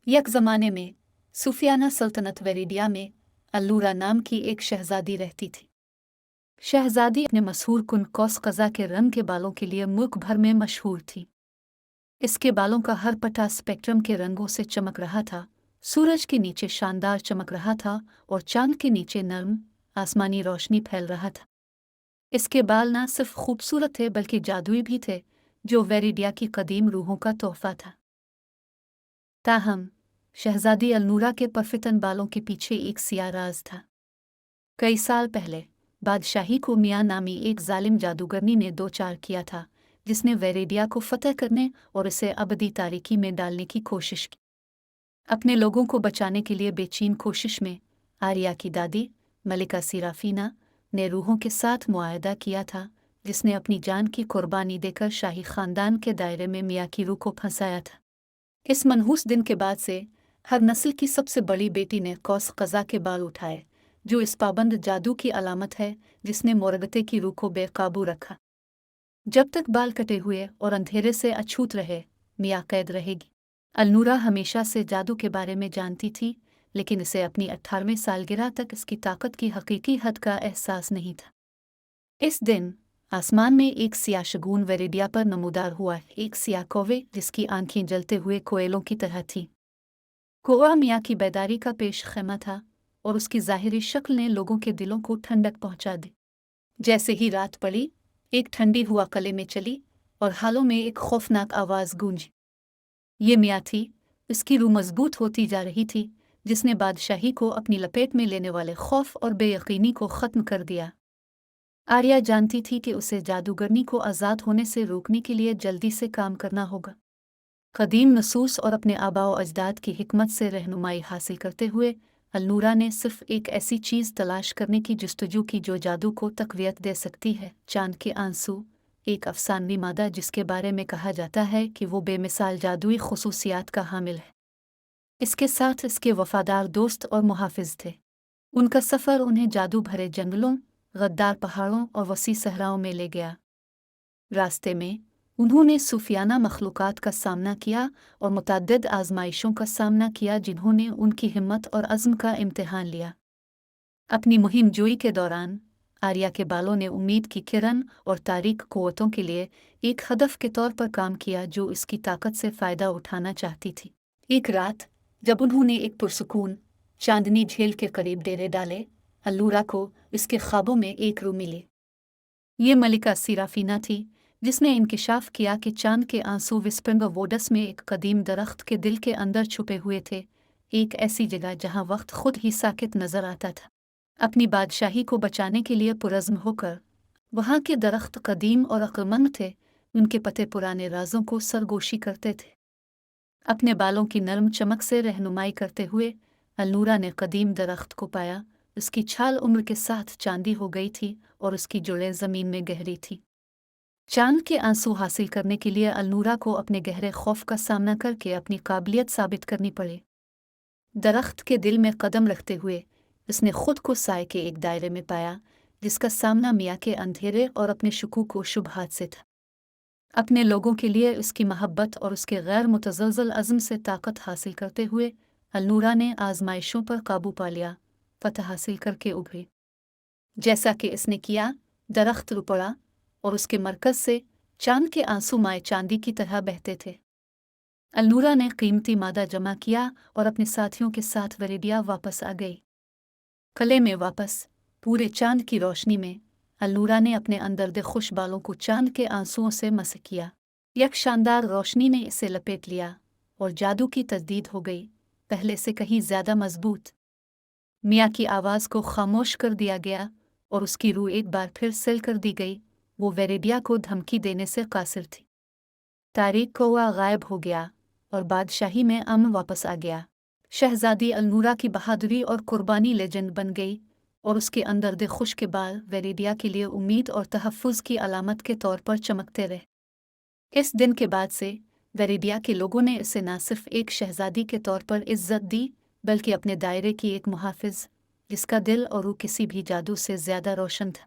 एक ज़माने में सूफियाना सल्तनत वेरिडिया में अल्लूरा नाम की एक शहजादी रहती थी। शहजादी अपने मशहूर कुन कौस कज़ा के रंग के बालों के लिए मुल्क भर में मशहूर थी। इसके बालों का हर पट्टा स्पेक्ट्रम के रंगों से चमक रहा था, सूरज के नीचे शानदार चमक रहा था और चांद के नीचे नर्म आसमानी रोशनी फैल रहा था। इसके बाल न सिर्फ खूबसूरत थे बल्कि जादुई भी थे, जो वेरिडिया की कदीम रूहों का तोहफा था। ताहम शहजादी अल्नूरा के परफितन बालों के पीछे एक सिया राज था। कई साल पहले बादशाही को मियाँ नामी एक जालिम जादूगरनी ने दो चार किया था, जिसने वेरेडिया को फतह करने और इसे अबदी तारीकी में डालने की कोशिश की। अपने लोगों को बचाने के लिए बेचैन कोशिश में आर्या की दादी मलिका सिराफीना ने रूहों के साथ मुआहदा किया था, जिसने अपनी जान की कुर्बानी देकर शाही खानदान के दायरे में मियाँ की रूह को फंसाया था। इस मनहूस दिन के बाद से हर नस्ल की सबसे बड़ी बेटी ने कौस कज़ा के बाल उठाए, जो इस पाबंद जादू की अलामत है जिसने मोरगते की रूह को बेकाबू रखा। जब तक बाल कटे हुए और अंधेरे से अछूत रहे, मियाँ कैद रहेगी। अल्नूरा हमेशा से जादू के बारे में जानती थी, लेकिन इसे अपनी 18वें सालगिरह तक इसकी ताकत की हकीकी हद का एहसास नहीं था। इस दिन आसमान में एक सियाह शगुन वेरिडिया पर नमूदार हुआ, एक सियाह कौवे जिसकी आंखें जलते हुए कोयलों की तरह थी। कौवा मियाँ की बेदारी का पेश खैमा था और उसकी ज़ाहिरी शक्ल ने लोगों के दिलों को ठंडक पहुंचा दी। जैसे ही रात पड़ी, एक ठंडी हुआ कले में चली और हालों में एक खौफनाक आवाज़ गूंजी। ये मियाँ थी, इसकी रूह मजबूत होती जा रही थी, जिसने बादशाही को अपनी लपेट में लेने वाले खौफ और बेयकीनी को ख़त्म कर दिया। आर्या जानती थी कि उसे जादूगरनी को आज़ाद होने से रोकने के लिए जल्दी से काम करना होगा। कदीम नसूस और अपने आबाओ अजदाद की हिकमत से रहनुमाई हासिल करते हुए अल्नूरा ने सिर्फ एक ऐसी चीज़ तलाश करने की जस्तजू की जो जादू को तक़वियत दे सकती है। चांद के आंसू, एक अफसानवी मादा जिसके बारे में कहा जाता है कि वो बेमिसाल जादुई खुसूसियात का हामिल है। इसके साथ इसके वफादार दोस्त और मुहाफिज थे। उनका सफ़र उन्हें जादू भरे जंगलों, गद्दार पहाड़ों और वसी सहराओं में ले गया। रास्ते में उन्होंने सूफियाना मखलूक़ात का सामना किया और मुतअद्दिद आज़माइशों का सामना किया, जिन्होंने उनकी हिम्मत और अज़्म का इम्तिहान लिया। अपनी मुहिम जोई के दौरान आर्या के बालों ने उम्मीद की किरण और तारीक क़ुव्वतों के लिए एक हदफ के तौर पर काम किया, जो इसकी ताकत से फ़ायदा उठाना चाहती थी। एक रात जब उन्होंने एक पुरसुकून चांदनी झील के करीब डेरे डाले, अल्लूरा को इसके ख्वाबों में एक रूह मिली। ये मलिका सिराफीना थी, जिसने इंकिशाफ किया कि चांद के आंसू विस्पंग वोडस में एक कदीम दरख्त के दिल के अंदर छुपे हुए थे, एक ऐसी जगह जहां वक्त खुद ही साकित नजर आता था। अपनी बादशाही को बचाने के लिए पुरज़्म होकर वहां के दरख्त कदीम और अक्लमंद थे, उनके पते पुराने राजों को सरगोशी करते थे। अपने बालों की नरम चमक से रहनुमाई करते हुए अल्नूरा ने कदीम दरख्त को पाया। उसकी छाल उम्र के साथ चांदी हो गई थी और उसकी जुड़ें ज़मीन में गहरी थी। चांद के आंसू हासिल करने के लिए अल्नूरा को अपने गहरे खौफ का सामना करके अपनी काबिलियत साबित करनी पड़ी। दरख्त के दिल में कदम रखते हुए उसने खुद को साए के एक दायरे में पाया, जिसका सामना मियाँ के अंधेरे और अपने शकूक व शुबहात से था। अपने लोगों के लिए उसकी मोहब्बत और उसके गैर मुतज़लज़ल अज़्म से ताकत हासिल करते हुए अल्नूरा ने आज़माइशों पर काबू पा लिया, फतह हासिल करके उभरी। जैसा कि इसने किया, दरख्त रुपड़ा और उसके मरकज़ से चांद के आंसू माए चांदी की तरह बहते थे। अल्नूरा ने कीमती मादा जमा किया और अपने साथियों के साथ वेरिडिया वापस आ गई। कले में वापस पूरे चांद की रोशनी में अल्नूरा ने अपने अंदर खुश बालों को चांद के आंसुओं से मस किया। एक शानदार रोशनी ने इसे लपेट लिया और जादू की तजदीद हो गई, पहले से कहीं ज़्यादा मजबूत। मियाँ की आवाज़ को खामोश कर दिया गया और उसकी रूह एक बार फिर सेल कर दी गई। वो वेरेडिया को धमकी देने से कासिर थी। तारीक कौवा गायब हो गया और बादशाही में अमन वापस आ गया। शहजादी अल्नूरा की बहादुरी और कुर्बानी लेजेंड बन गई और उसके अंदर दे खुश के बाल वेरेडिया के लिए उम्मीद और तहफ़्फ़ुज़ की अलामत के तौर पर चमकते रहे। इस दिन के बाद से वेरेडिया के लोगों ने इसे न सिर्फ एक शहजादी के तौर पर इज्जत दी, बल्कि अपने दायरे की एक मुहाफ़िज़, जिसका दिल और रूह किसी भी जादू से ज़्यादा रोशन था।